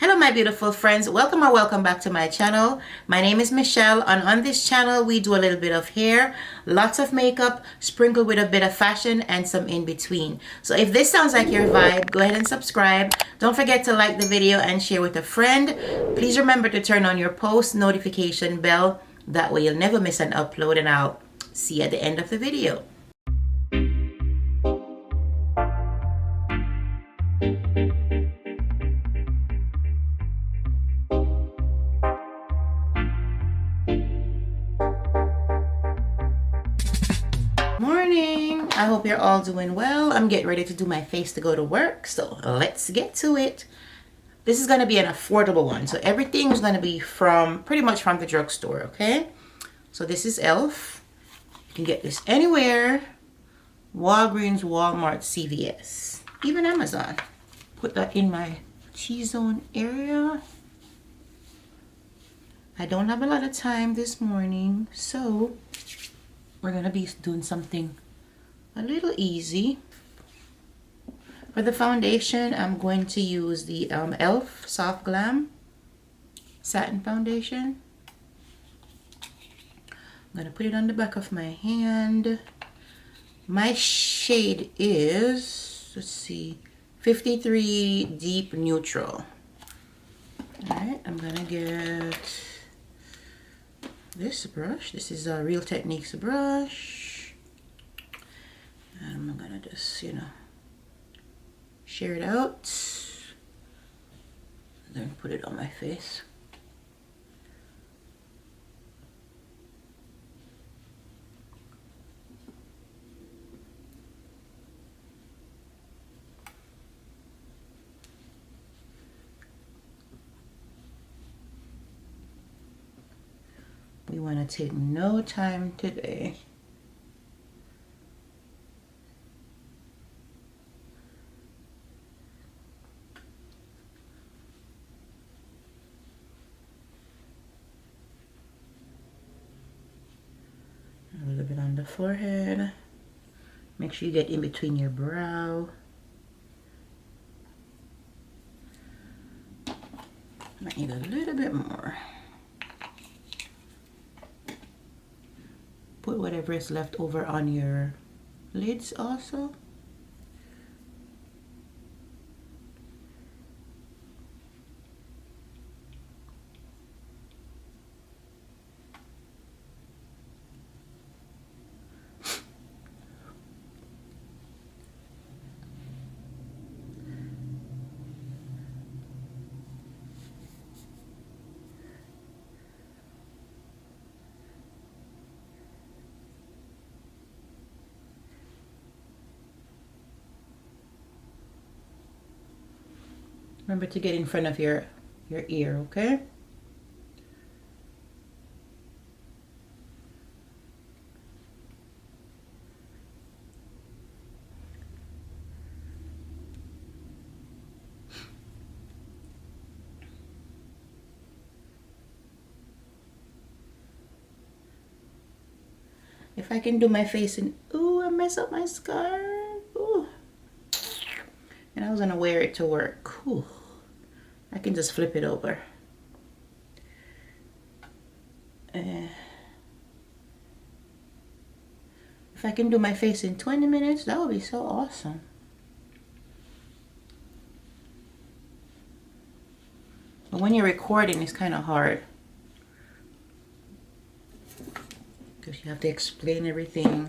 Hello my beautiful friends, welcome or welcome back to my channel. My name is Michelle, and on this channel we do a little bit of hair, lots of makeup, sprinkled with a bit of fashion and some in between. So if this sounds like your vibe, go ahead and subscribe. Don't forget to like the video and share with a friend. Please remember to turn on your post notification bell, that way you'll never miss an upload, and I'll see you at the end of the video. Morning, I hope you're all doing well. I'm getting ready to do my face to go to work, so let's get to it. This is going to be an affordable one, so everything is going to be from pretty much from the drugstore. Okay, so this is E.Lf. You can get this anywhere: Walgreens, Walmart, CVS, even Amazon. Put that in my T-zone area. I don't have a lot of time this morning, so we're gonna be doing something a little easy. For the foundation, I'm going to use the E.Lf Soft Glam Satin Foundation. I'm gonna put it on the back of my hand. My shade is, let's see, 53 Deep Neutral. Alright, I'm gonna get this brush. This is a Real Techniques brush, and I'm gonna just, share it out and then put it on my face. We want to take no time today. A little bit on the forehead. Make sure you get in between your brow. Might need a little bit more. Put whatever is left over on your lids also. Remember to get in front of your ear, okay? If I can do my face in, ooh, I mess up my scarf. Ooh. And I was gonna wear it to work. Ooh. I can just flip it over. If I can do my face in 20 minutes, that would be so awesome. But when you're recording, it's kind of hard, because you have to explain everything.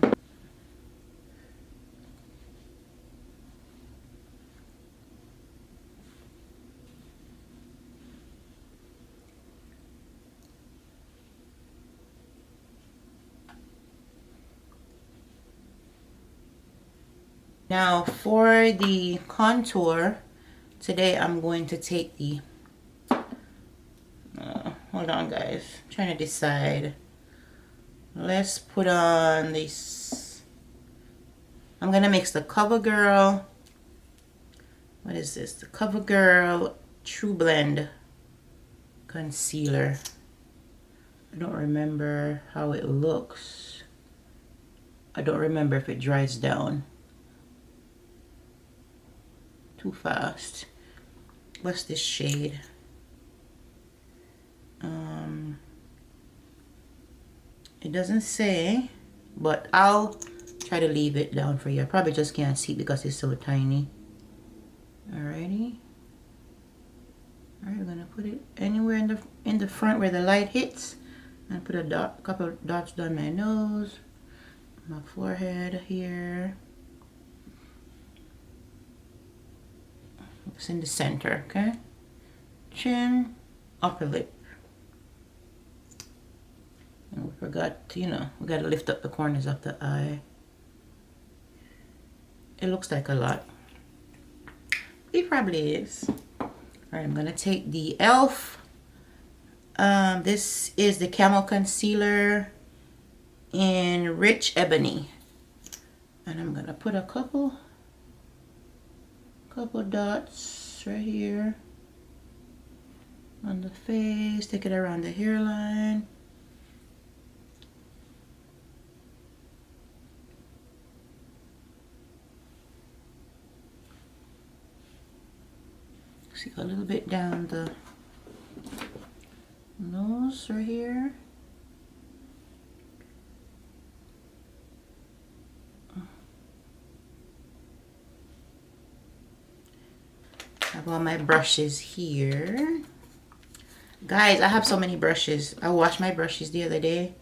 Now for the contour, today I'm going to take the, hold on guys, I'm trying to decide. Let's put on this, I'm gonna mix the CoverGirl, what is this? The CoverGirl True Blend Concealer. I don't remember how it looks. I don't remember if it dries down too fast. What's this shade? It doesn't say, but I'll try to leave it down for you. I probably just can't see because it's so tiny. Alrighty. Alright, we're gonna put it anywhere in the front where the light hits, and put a couple of dots down my nose, my forehead here. It's in the center, okay? Chin, upper lip. And we forgot to, you know, we gotta lift up the corners of the eye. It looks like a lot. It probably is. Alright, I'm gonna take the E.L.F. This is the Camel Concealer in Rich Ebony. And I'm gonna put a couple dots right here on the face. Take it around the hairline. See a little bit down the nose right here. I have all my brushes here. Guys, I have so many brushes. I washed my brushes the other day.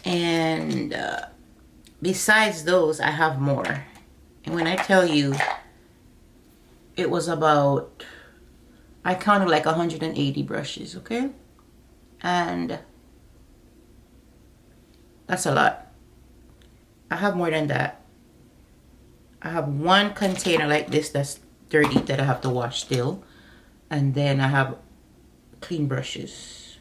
And besides those, I have more. And when I tell you, it was about, I counted like 180 brushes, okay? And that's a lot. I have more than that. I have one container like this that's dirty that I have to wash still. And then I have clean brushes.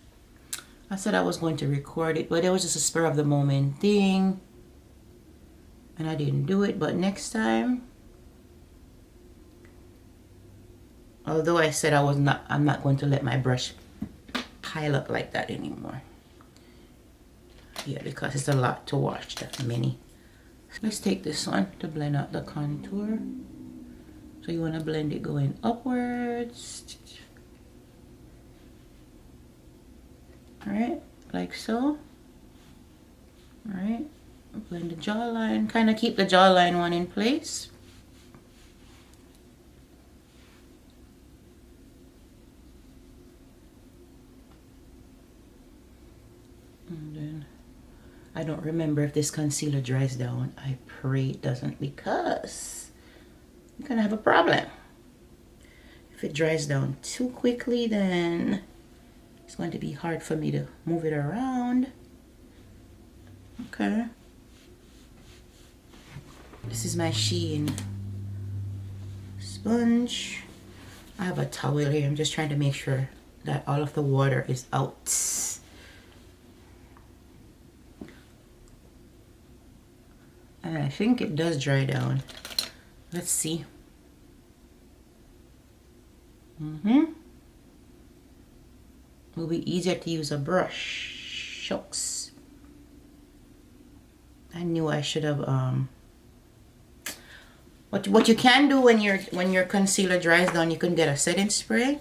I said I was going to record it, but it was just a spur of the moment thing. And I didn't do it, but next time, although I said I'm not going to let my brush pile up like that anymore. Yeah, because it's a lot to wash, that many. Let's take this one to blend out the contour. So you want to blend it going upwards. Alright, like so. Alright, blend the jawline. Kind of keep the jawline one in place. And then, I don't remember if this concealer dries down. I pray it doesn't, because I'm gonna have a problem. If it dries down too quickly, then it's going to be hard for me to move it around. Okay. This is my Shein sponge. I have a towel here. I'm just trying to make sure that all of the water is out. And I think it does dry down. Let's see. Will be easier to use a brush. Shucks. I knew I should have what you can do when your concealer dries down, you can get a setting spray.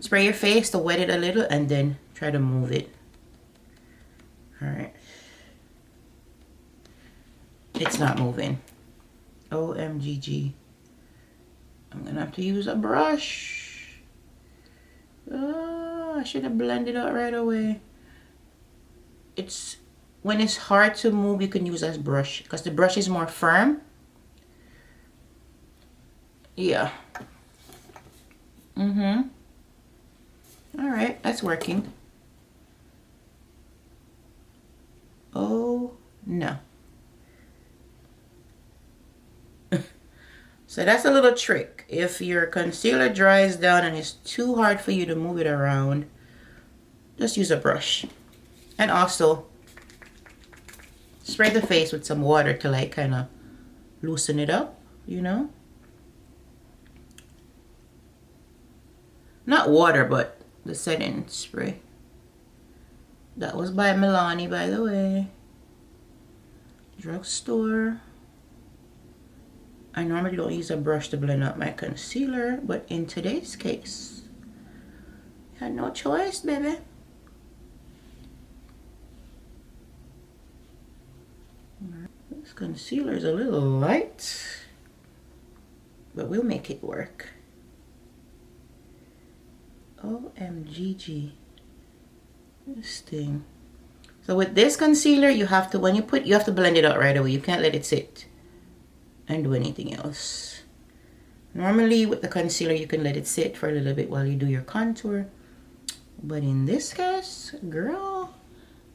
Spray your face to wet it a little and then try to move it. Alright. It's not moving. OMGG. I'm gonna have to use a brush. Oh, I should have blended out right away. When it's hard to move, you can use a brush because the brush is more firm. Yeah. Alright, that's working. Oh no. So that's a little trick. If your concealer dries down and it's too hard for you to move it around, just use a brush. And also spray the face with some water to like kind of loosen it up, you know? Not water, but the setting spray. That was by Milani, by the way. Drugstore. I normally don't use a brush to blend out my concealer, but in today's case, I had no choice, baby. This concealer is a little light, but we'll make it work. OMGG. This thing. So with this concealer, you have to, you have to blend it out right away. You can't let it sit and do anything else. Normally with the concealer, you can let it sit for a little bit while you do your contour. But in this case, girl,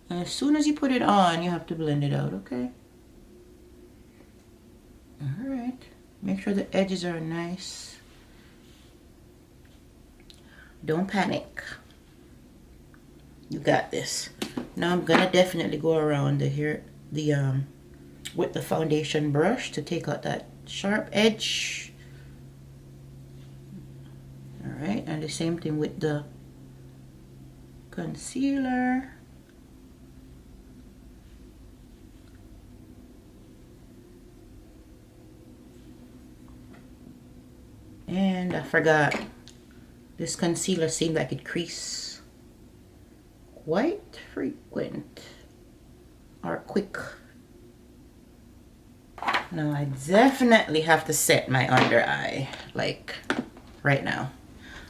as soon as you put it on, you have to blend it out, okay? Alright. Make sure the edges are nice. Don't panic. You got this. Now I'm gonna definitely go around with the foundation brush to take out that sharp edge. Alright, and the same thing with the concealer. And I forgot, this concealer seemed like it creased quite frequent or quick. Now I definitely have to set my under eye, like right now.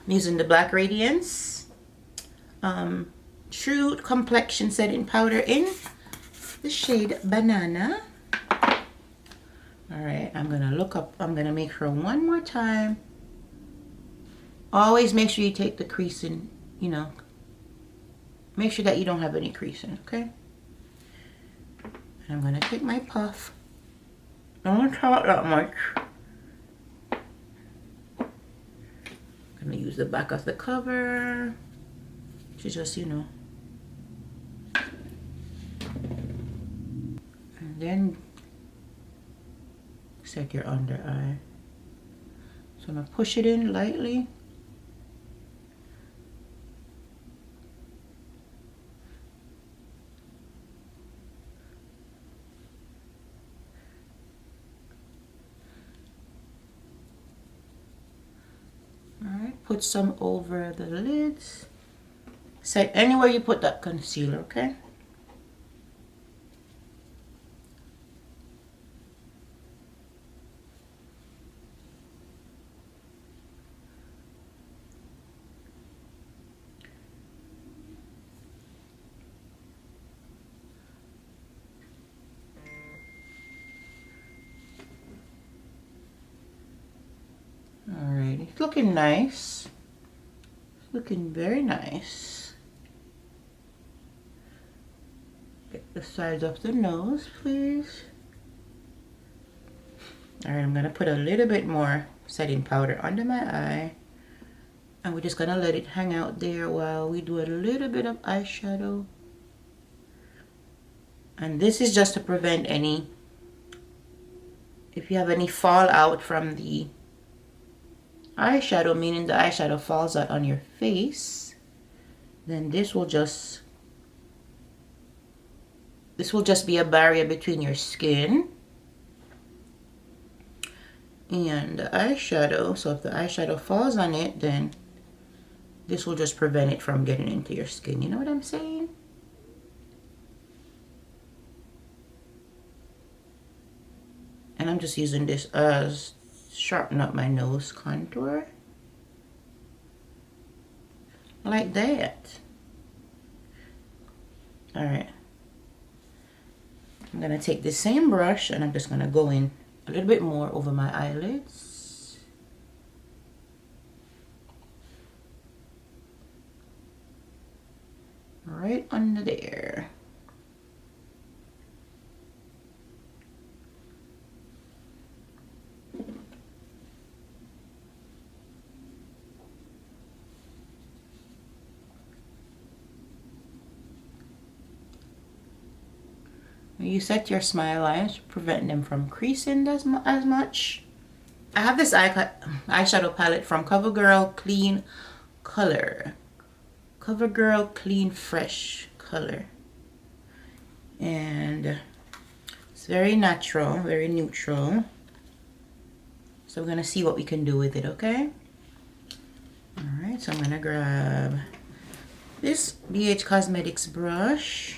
I'm using the Black Radiance True Complexion Setting Powder in the shade Banana. Alright, I'm gonna make sure one more time. Always make sure you take the creasing, you know. Make sure that you don't have any creasing, okay? And I'm gonna take my puff. Don't talk that much. I'm gonna use the back of the cover to just, you know. And then set your under eye. So I'm gonna push it in lightly. Put some over the lids. Set anywhere you put that concealer, okay? Alright, it's looking nice. It's looking very nice. Get the sides of the nose, please. Alright, I'm gonna put a little bit more setting powder under my eye. And we're just gonna let it hang out there while we do a little bit of eyeshadow. And this is just to prevent any, if you have any fallout from the eyeshadow, meaning the eyeshadow falls out on your face, then this will just be a barrier between your skin and the eyeshadow. So if the eyeshadow falls on it, then this will just prevent it from getting into your skin. You know what I'm saying? And I'm just using this as sharpen up my nose contour like that. All right, I'm gonna take the same brush and I'm just gonna go in a little bit more over my eyelids. Right under there. You set your smile lines to prevent them from creasing as much. I have this eyeshadow palette from CoverGirl Clean Color. CoverGirl Clean Fresh Color. And it's very natural, very neutral. So we're gonna see what we can do with it, okay? All right, so I'm gonna grab this BH Cosmetics brush,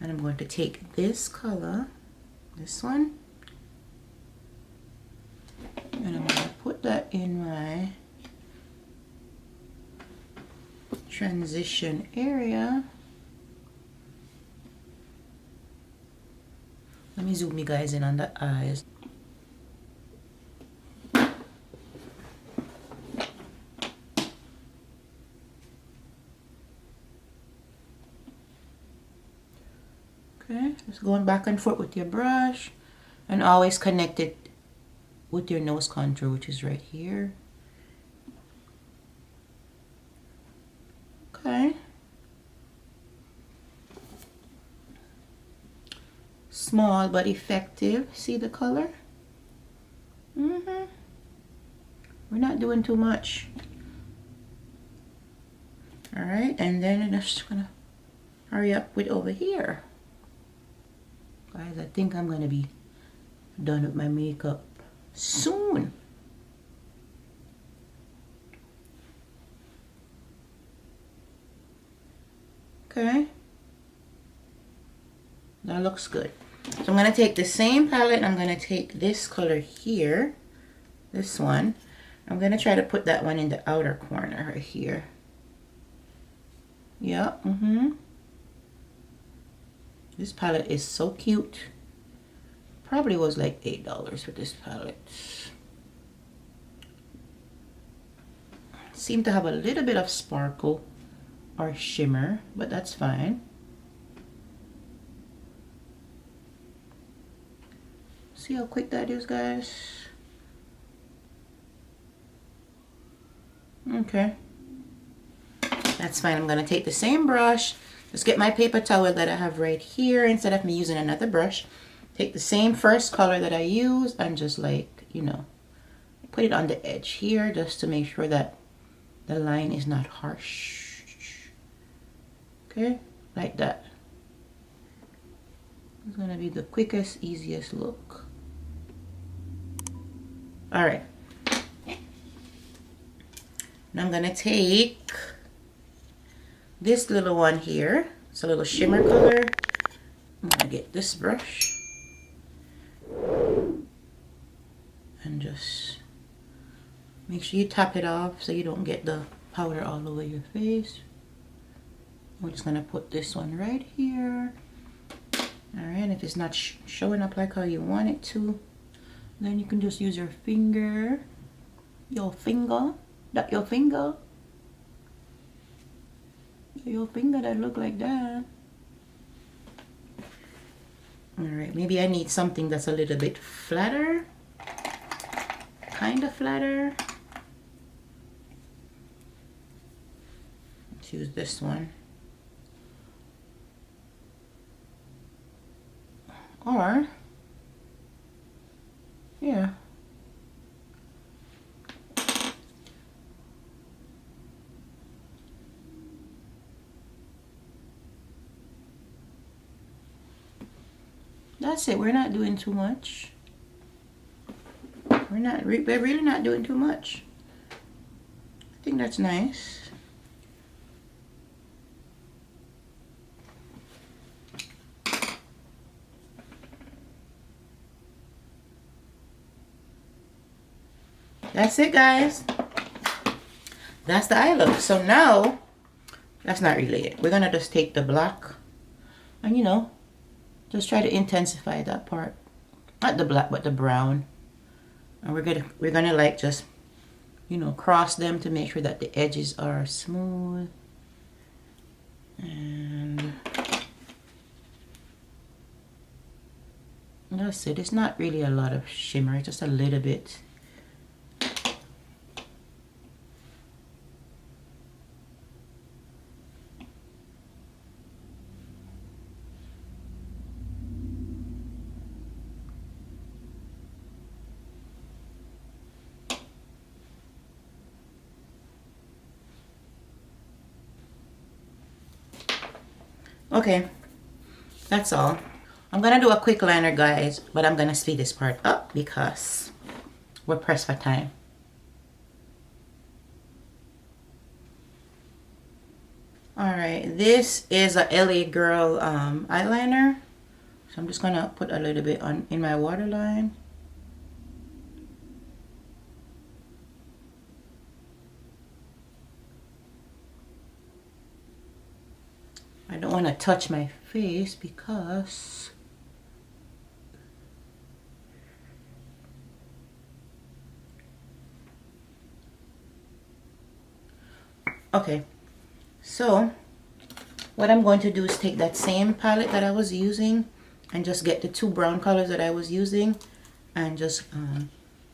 and I'm going to take this color, this one, and I'm gonna put that in my transition area. Let me zoom you guys in on the eyes. Okay, just going back and forth with your brush, and always connect it with your nose contour, which is right here. Okay. Small but effective. See the color? We're not doing too much. All right, and then I'm just gonna hurry up with over here. Guys, I think I'm gonna be done with my makeup soon. Okay, that looks good. So I'm gonna take the same palette, I'm gonna take this color here, this one. I'm gonna try to put that one in the outer corner right here. Yeah, This palette is so cute. Probably was like $8 for this palette. Seem to have a little bit of sparkle or shimmer, but that's fine. See how quick that is, guys? Okay. That's fine. I'm going to take the same brush. Just get my paper towel that I have right here instead of me using another brush. Take the same first color that I use and just like, you know, put it on the edge here just to make sure that the line is not harsh. Okay, like that. It's going to be the quickest, easiest look. All right. Now I'm going to take this little one here. It's a little shimmer color. I'm gonna get this brush and just make sure you tap it off so you don't get the powder all over your face. We're just gonna put this one right here. All right, if it's not showing up like how you want it to, then you can just use your finger. Your finger that look like that. All right, maybe I need something that's a little bit flatter, kind of flatter. Let's use this one. Or, yeah. That's it. We're not doing too much. We're really not doing too much. I think that's nice. That's it, guys. That's the eye look. So now, that's not really it. We're gonna just take the black and, you know, just try to intensify that part. Not the black, but the brown. And we're gonna like just, you know, cross them to make sure that the edges are smooth. And that's it. It's not really a lot of shimmer, just a little bit. Okay, that's all. I'm gonna do a quick liner, guys, but I'm gonna speed this part up because we're pressed for time. Alright, this is a LA Girl eyeliner. So I'm just gonna put a little bit on in my waterline. I don't want to touch my face because okay, so what I'm going to do is take that same palette that I was using and just get the two brown colors that I was using and just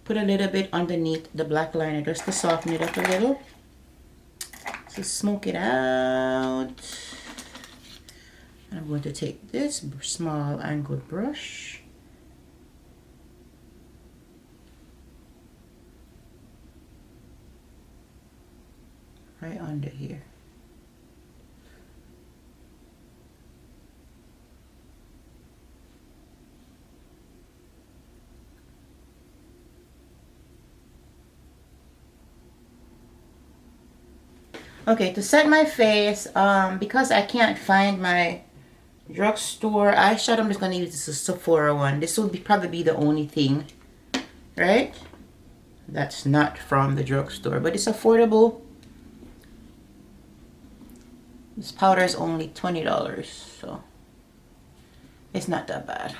put a little bit underneath the black liner just to soften it up a little. So smoke it out. And I'm going to take this small angled brush right under here. Okay, to set my face, because I can't find my drugstore eyeshadow, I'm just going to use this Sephora one. This will probably be the only thing, right? That's not from the drugstore, but it's affordable. This powder is only $20, so it's not that bad.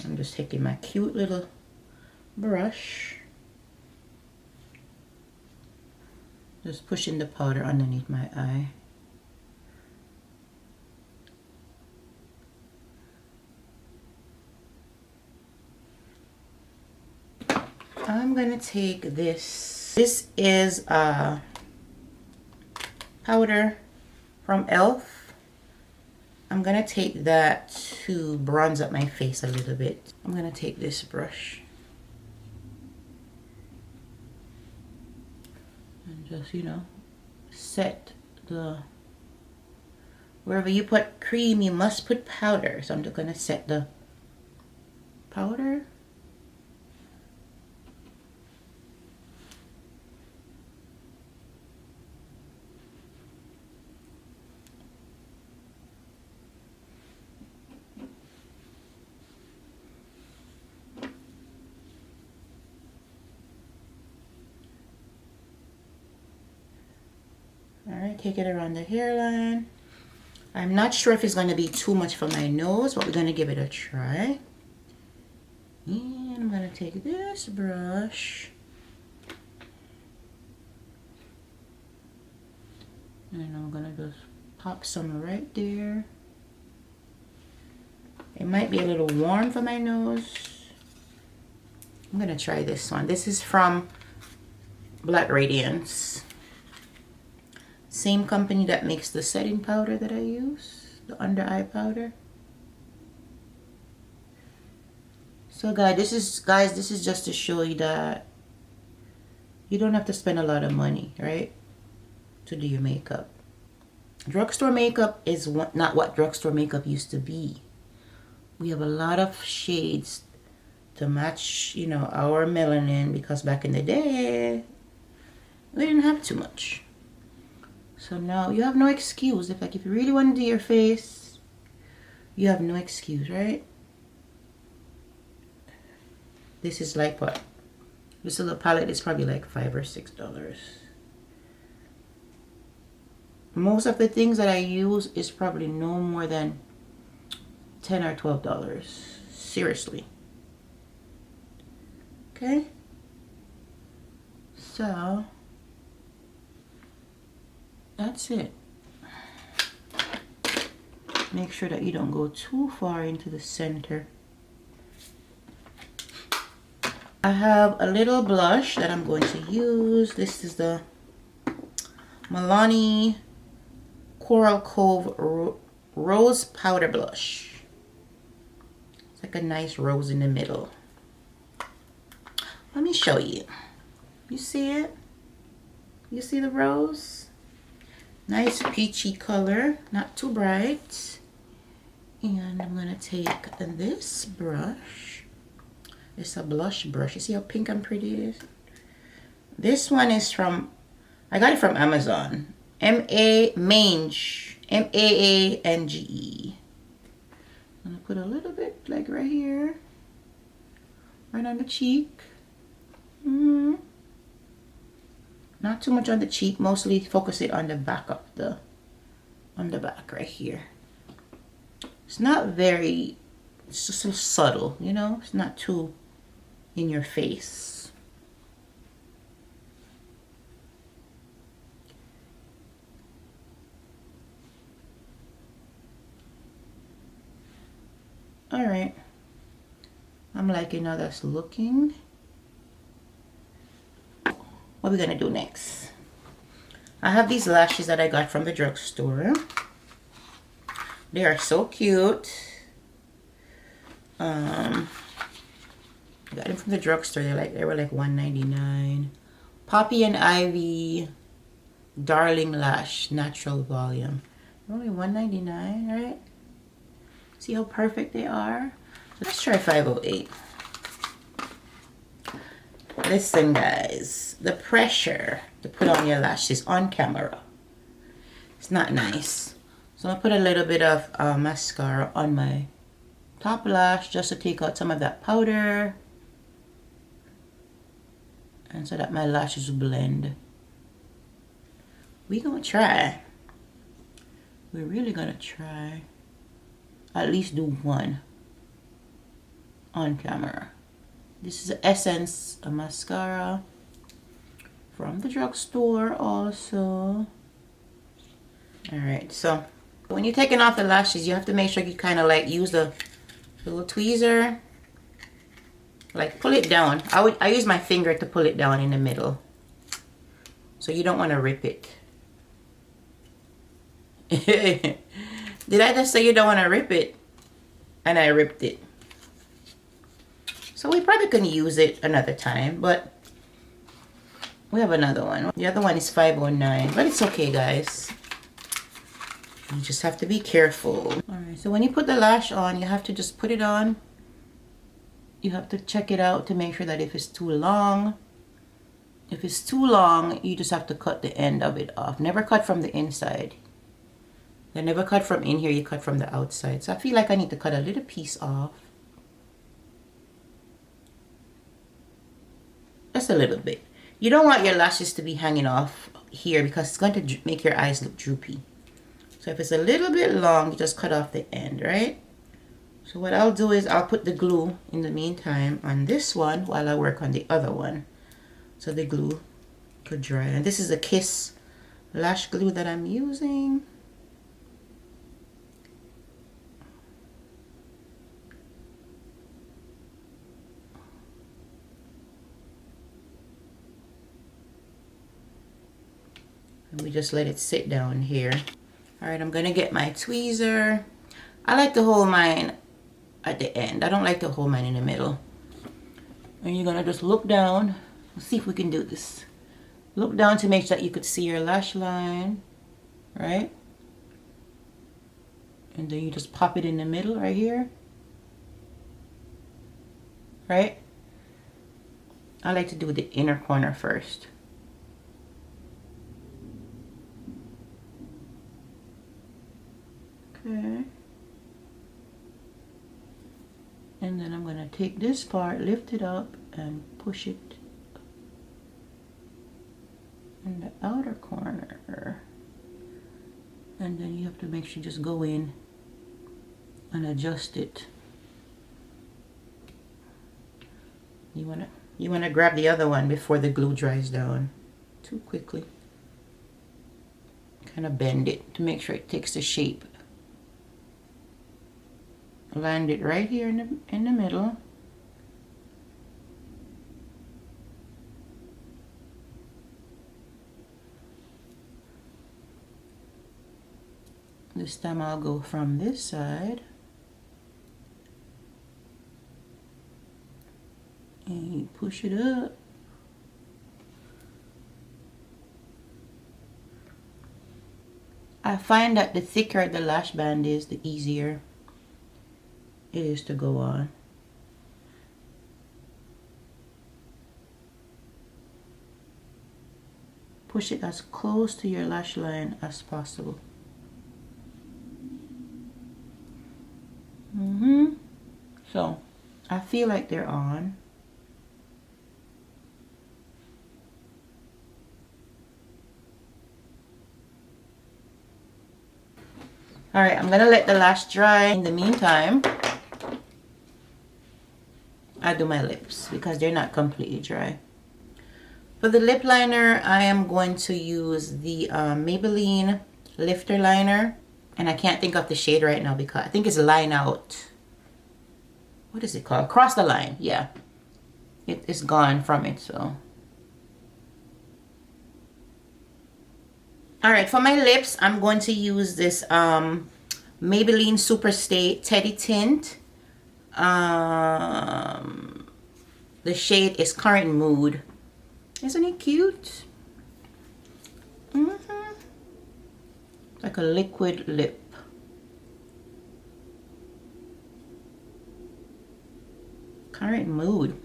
I'm just taking my cute little brush, just pushing the powder underneath my eye. I'm gonna take this. This is a powder from E.L.F. I'm gonna take that to bronze up my face a little bit. I'm gonna take this brush and just, you know, set the, wherever you put cream, you must put powder. So I'm just gonna set the powder. Alright, take it around the hairline. I'm not sure if it's going to be too much for my nose, but we're going to give it a try. And I'm going to take this brush. And I'm going to just pop some right there. It might be a little warm for my nose. I'm going to try this one. This is from Radiance. Same company that makes the setting powder that I use, the under eye powder. So guys, this is just to show you that you don't have to spend a lot of money, right, to do your makeup. Drugstore makeup is not what drugstore makeup used to be. We have a lot of shades to match, you know, our melanin, because back in the day we didn't have too much. So now you have no excuse. If you really want to do your face, you have no excuse, right? This is like what? This little palette is probably like $5 or $6. Most of the things that I use is probably no more than $10 or $12. Seriously. Okay? So that's it. Make sure that you don't go too far into the center. I have a little blush that I'm going to use. This is the Milani Coral Cove Rose Powder Blush. It's like a nice rose in the middle. Let me show you. You see it? You see the rose? Nice peachy color, not too bright. And I'm gonna take this brush. It's a blush brush. You see how pink and pretty it is? This one is from, I got it from Amazon. Mange. M-A-A-N-G-E. I'm gonna put a little bit like right here. Right on the cheek. Not too much on the cheek. Mostly focus it on the back of the, on the back right here. It's not very, it's just so subtle, you know? It's not too in your face. All right. I'm liking how that's looking. What are we gonna do next? I have these lashes that I got from the drugstore. They are so cute. I got them from the drugstore. They were like $1.99. Poppy and Ivy Darling Lash Natural Volume. Only $1.99, right? See how perfect they are? Let's try 508. Listen, guys, the pressure to put on your lashes on camera, it's not nice. So I'm gonna put a little bit of mascara on my top lash just to take out some of that powder, and so that my lashes blend. We're gonna try. We're really gonna try. At least do one on camera. This is Essence, a mascara from the drugstore also. Alright, so when you're taking off the lashes, you have to make sure you kind of like use the little tweezer. Like pull it down. I use my finger to pull it down in the middle. So you don't want to rip it. Did I just say you don't want to rip it? And I ripped it. So we probably can use it another time, but we have another one. The other one is 509, but it's okay, guys. You just have to be careful. Alright, so when you put the lash on, you have to just put it on. You have to check it out to make sure that if it's too long. If it's too long, you just have to cut the end of it off. Never cut from the inside. I never cut from in here, you cut from the outside. So I feel like I need to cut a little piece off. Just a little bit. You don't want your lashes to be hanging off here because it's going to make your eyes look droopy. So if it's a little bit long, you just cut off the end, right? So what I'll do is I'll put the glue in the meantime on this one while I work on the other one. So the glue could dry. And this is a Kiss lash glue that I'm using. And we just let it sit down here. All right, I'm gonna get my tweezer. I like to hold mine at the end. I don't like to hold mine in the middle. And you're gonna just look down. Let's see if we can do this. Look down to make sure that you could see your lash line, right? And then you just pop it in the middle right here. Right? I like to do the inner corner first. Okay. And then I'm going to take this part, lift it up, and push it in the outer corner. And then you have to make sure you just go in and adjust it. You want to grab the other one before the glue dries down too quickly. Kind of bend it to make sure it takes the shape. Land it right here in the middle. This time I'll go from this side. And you push it up. I find that the thicker the lash band is, the easier it is to go on. Push it as close to your lash line as possible. So I feel like they're on. All right, I'm gonna let the lash dry. In the meantime, I do my lips because they're not completely dry. For the lip liner, I am going to use the Maybelline Lifter Liner. And I can't think of the shade right now because I think it's Line Out. What is it called? Cross the Line. Yeah. It is gone from it, so. Alright, for my lips, I'm going to use this Maybelline Superstay Teddy Tint. The shade is Current Mood. Isn't it cute? Like a liquid lip. Current Mood.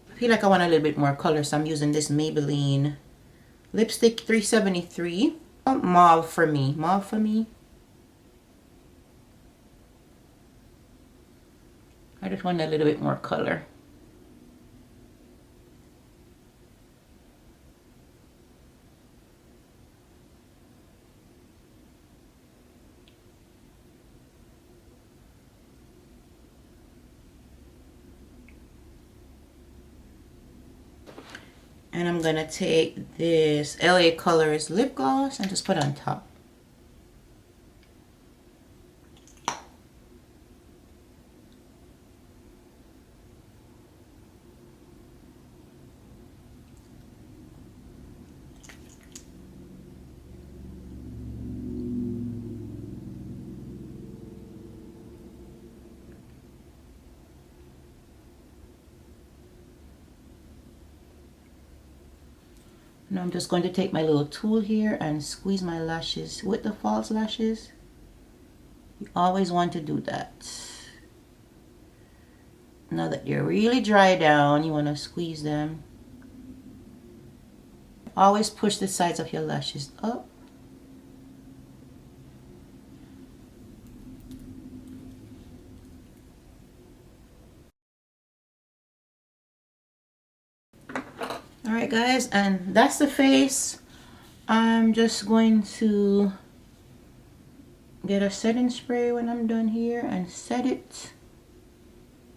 I feel like I want a little bit more color, so I'm using this Maybelline Lipstick 373. Mauve for me. Mauve for me. I just want a little bit more color. And I'm gonna take this LA Colors lip gloss and just put it on top. Now I'm just going to take my little tool here and squeeze my lashes with the false lashes. You always want to do that. Now that you're really dry down, you want to squeeze them. Always push the sides of your lashes up. Alright guys, and that's the face. I'm just going to get a setting spray when I'm done here and set it.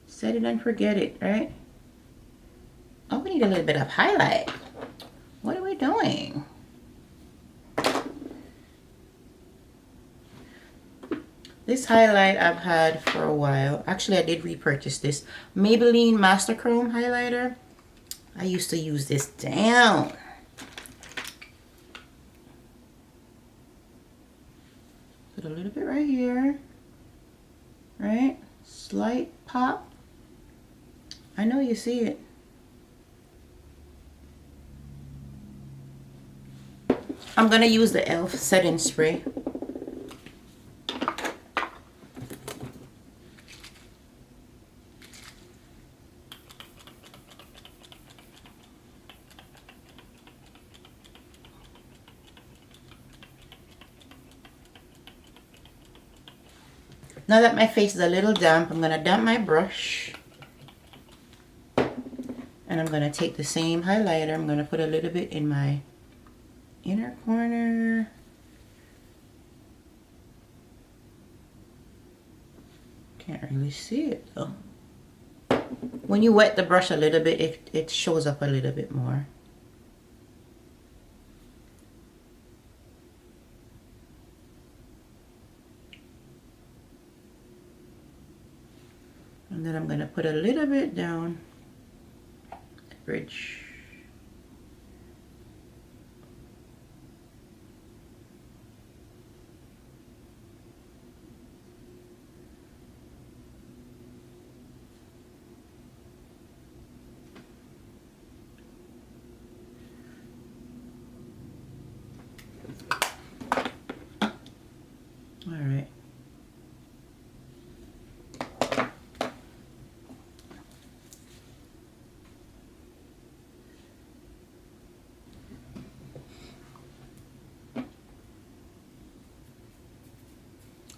Set it and forget it, right? Oh, we need a little bit of highlight. What are we doing? This highlight I've had for a while. Actually, I did repurchase this Maybelline Master Chrome highlighter. I used to use this down. Put a little bit right here. Right? Slight pop. I know you see it. I'm gonna use the E.L.F. setting spray. Now that my face is a little damp, I'm gonna damp my brush. And I'm gonna take the same highlighter. I'm gonna put a little bit in my inner corner. Can't really see it though. When you wet the brush a little bit, it shows up a little bit more. And then I'm going to put a little bit down the bridge.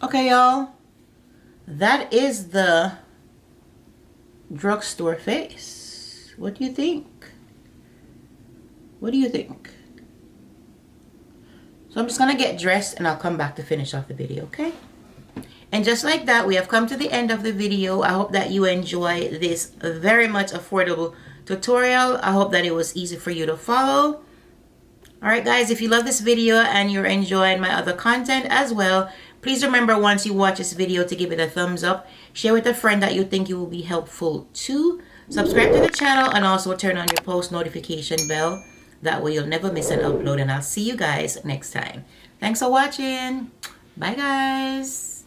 Okay, y'all. That is the drugstore face. What do you think? What do you think? So I'm just gonna get dressed and I'll come back to finish off the video, okay? And just like that, we have come to the end of the video. I hope that you enjoy this very much affordable tutorial. I hope that it was easy for you to follow. Alright guys, if you love this video and you're enjoying my other content as well, please remember once you watch this video to give it a thumbs up. Share with a friend that you think it will be helpful to. Subscribe to the channel and also turn on your post notification bell. That way you'll never miss an upload, and I'll see you guys next time. Thanks for watching. Bye guys.